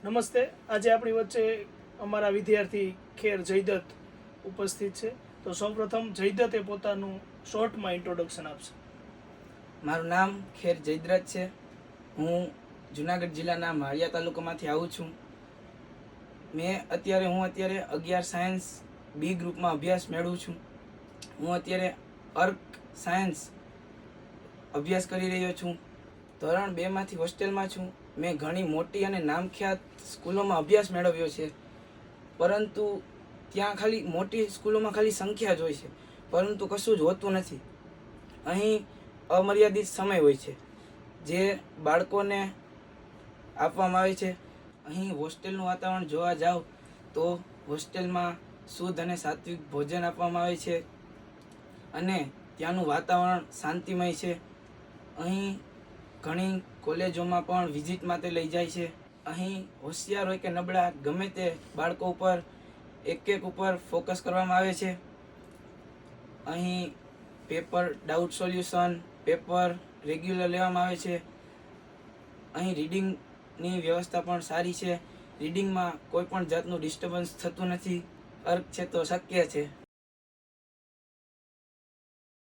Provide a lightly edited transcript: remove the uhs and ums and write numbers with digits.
નમસ્તે. આજે આપણી વચ્ચે અમારા વિદ્યાર્થી ખેર જયદત્ત ઉપસ્થિત છે. તો સૌપ્રથમ જયદત્તે પોતાનું શોર્ટમાં ઇન્ટ્રોડક્શન આપશે. મારું નામ ખેર જયદ્રથ છે. હું જુનાગઢ જિલ્લાના માળિયા તાલુકામાંથી આવું છું. હું અત્યારે 11 સાયન્સ બી ગ્રુપમાં અભ્યાસ મેળવું છું. હું અત્યારે અર્ક સાયન્સ અભ્યાસ કરી રહ્યો છું. ધોરણ 2માંથી હોસ્ટેલમાં છું. મેં ઘણી મોટી અને નામખ્યાત સ્કૂલોમાં અભ્યાસ મેળવ્યો છે, પરંતુ ત્યાં ખાલી મોટી સ્કૂલોમાં ખાલી સંખ્યા જ હોય છે, પરંતુ કશું જ હોતું નથી. અહીં અમર્યાદિત સમય હોય છે જે બાળકોને આપવામાં આવે છે. અહીં હોસ્ટેલનું વાતાવરણ જોવા જાવ તો હોસ્ટેલમાં શુદ્ધ અને સાત્વિક ભોજન આપવામાં આવે છે અને ત્યાંનું વાતાવરણ શાંતિમય છે. અહીં ઘણી કોલેજોમાં પણ વિઝિટ માટે લઈ જાય છે. અહીં હોશિયાર હોય કે નબળા ગમે તે બાળકો ઉપર એક ઉપર ફોકસ કરવામાં આવે છે. અહીં paper doubt solution paper regular લેવામાં આવે છે. અહીં રીડિંગની વ્યવસ્થા પણ સારી છે. રીડિંગમાં કોઈ પણ જાતનું ડિસ્ટર્બન્સ થતું નથી. અર્ક છે તો શક્ય છે.